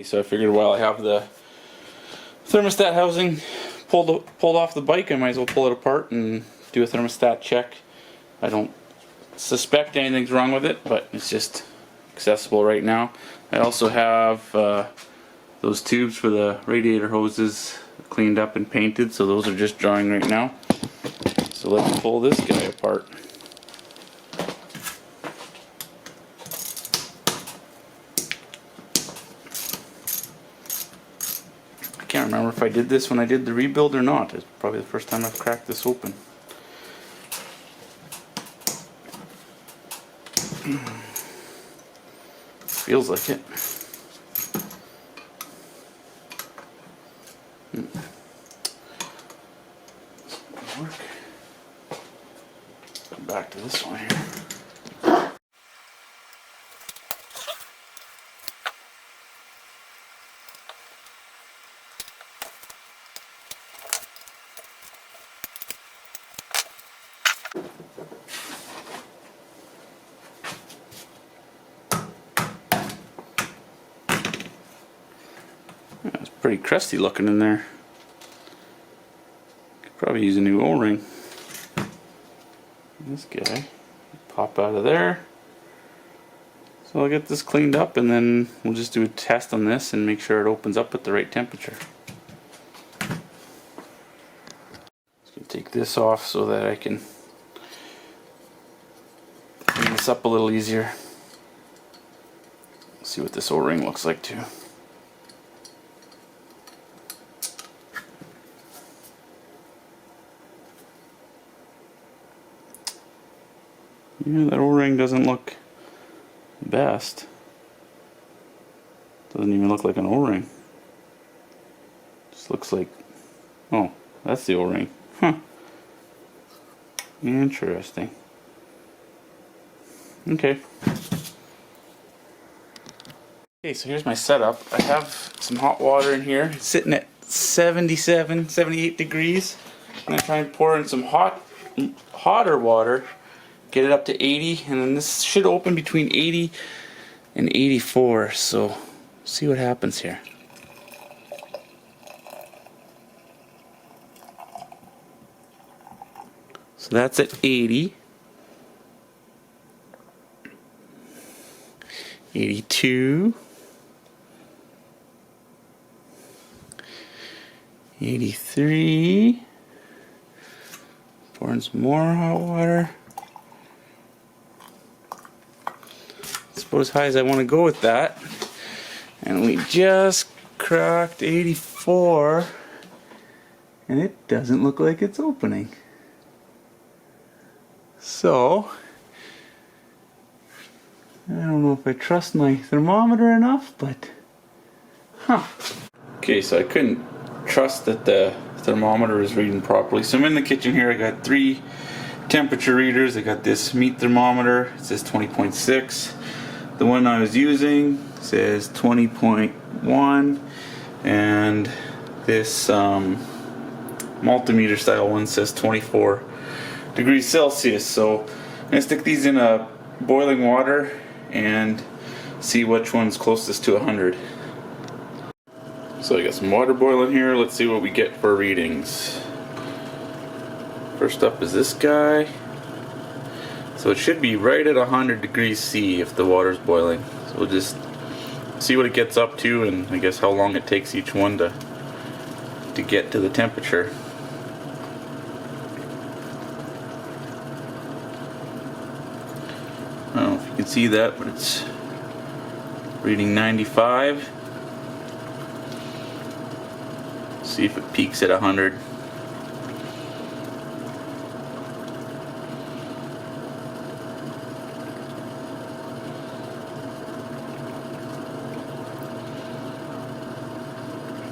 So I figured while I have the thermostat housing pulled off the bike, I might as well pull it apart and do a thermostat check. I don't suspect anything's wrong with it, but it's just accessible right now. I also have those tubes for the radiator hoses cleaned up and painted, so those are just drying right now. So let's pull this guy apart. I can't remember if I did this when I did the rebuild or not. It's probably the first time I've cracked this open. Feels like it. Work. Come back to this one here. Yeah, it's pretty crusty looking in there. Could probably use a new O-ring. This guy pop out of there. So I'll get this cleaned up and then we'll just do a test on this and make sure it opens up at the right temperature. Just gonna take this off so that I can clean this up a little easier. See what this O-ring looks like too. Yeah, that O-ring doesn't look the best. Doesn't even look like an O-ring. Just looks like, oh, that's the O-ring. Huh. Interesting. Okay. Okay, so here's my setup. I have some hot water in here. It's sitting at 77, 78 degrees. I'm going to try and pour in some hotter water. Get it up to 80, and then this should open between 80 and 84, so see what happens here. So that's at 80, 82, 83, pouring some more hot water. About as high as I want to go with that, and we just cracked 84, and it doesn't look like it's opening. So I don't know if I trust my thermometer enough, but okay, so I couldn't trust that the thermometer is reading properly, so I'm in the kitchen here. I got 3 temperature readers. I got this meat thermometer, it says 20.6. The one I was using says 20.1, and this multimeter style one says 24 degrees Celsius. So I'm going to stick these in a boiling water and see which one's closest to 100. So I got some water boiling here. Let's see what we get for readings. First up is this guy. So it should be right at 100 degrees C if the water's boiling. So we'll just see what it gets up to, and I guess how long it takes each one to get to the temperature. I don't know if you can see that, but it's reading 95. See if it peaks at 100.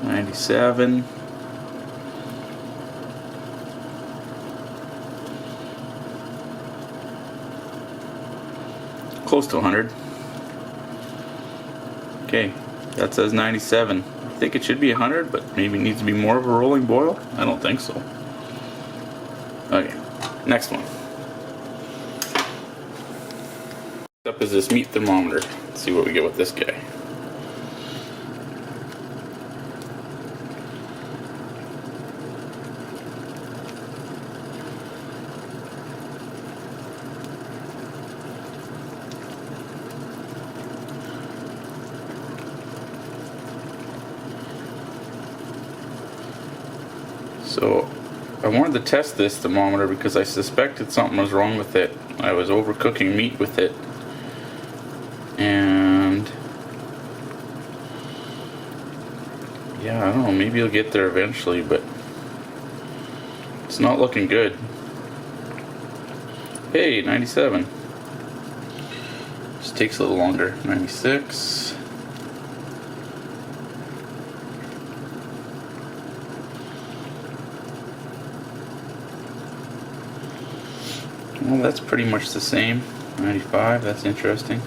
'97. Close to 100. Okay, that says 97. I think it should be 100, but maybe it needs to be more of a rolling boil. I don't think so. Okay, next one. Next up is this meat thermometer. Let's see what we get with this guy. So I wanted to test this thermometer because I suspected something was wrong with it. I was overcooking meat with it, and yeah, I don't know, maybe it'll get there eventually, but it's not looking good. Hey, 97. Just takes a little longer. 96. Well, that's pretty much the same. 95, that's interesting.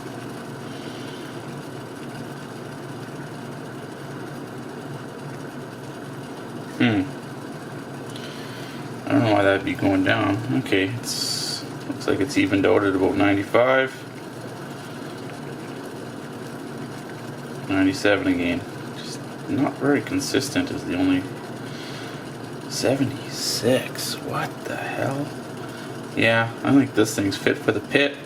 I don't know why that'd be going down. Okay, it's looks like it's evened out at about 95. 97 again. Just not very consistent is the only. 76. What the hell? Yeah, I think this thing's fit for the pit.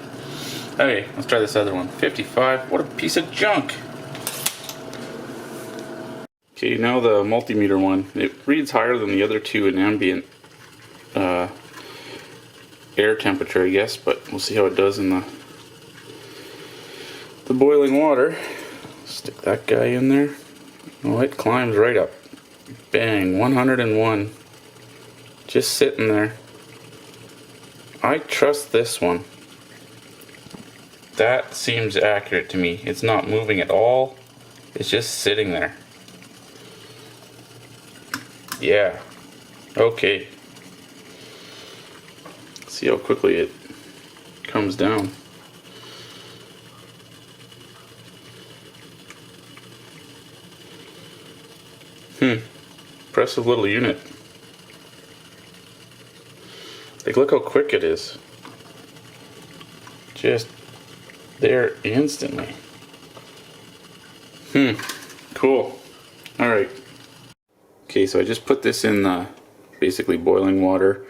Okay, let's try this other one. 55. What a piece of junk. Okay, now the multimeter one. It reads higher than the other two in ambient air temperature, I guess, but we'll see how it does in the boiling water. Stick that guy in there. Oh, it climbs right up. Bang, 101. Just sitting there. I trust this one. That seems accurate to me. It's not moving at all. It's just sitting there. Yeah. Okay. See how quickly it comes down. Impressive little unit. Like, look how quick it is. Just there instantly. Cool. Alright. Okay, so I just put this in the basically boiling water,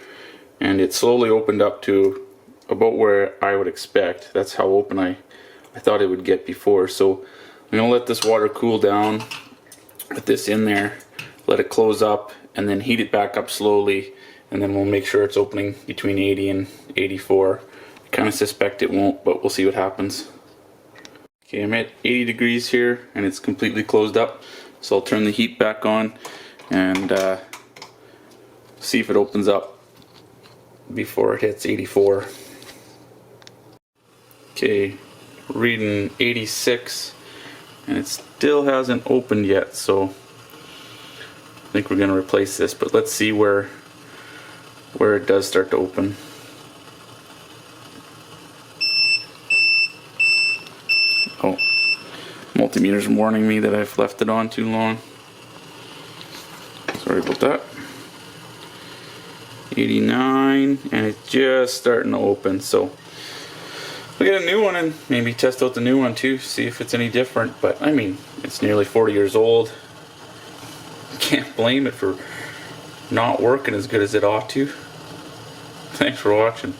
and it slowly opened up to about where I would expect. That's how open I thought it would get before. So I'm going to let this water cool down, put this in there, let it close up, and then heat it back up slowly, and then we'll make sure it's opening between 80 and 84. I kind of suspect it won't, but we'll see what happens. Okay, I'm at 80 degrees here, and it's completely closed up. So I'll turn the heat back on and see if it opens up before it hits 84. Okay, reading 86, and it still hasn't opened yet, so I think we're going to replace this, but let's see where it does start to open. Oh, multimeter's warning me that I've left it on too long. Sorry about that. 89, and it's just starting to open, so we'll get a new one and maybe test out the new one too, see if it's any different. But I mean, it's nearly 40 years old. Can't blame it for not working as good as it ought to. Thanks for watching.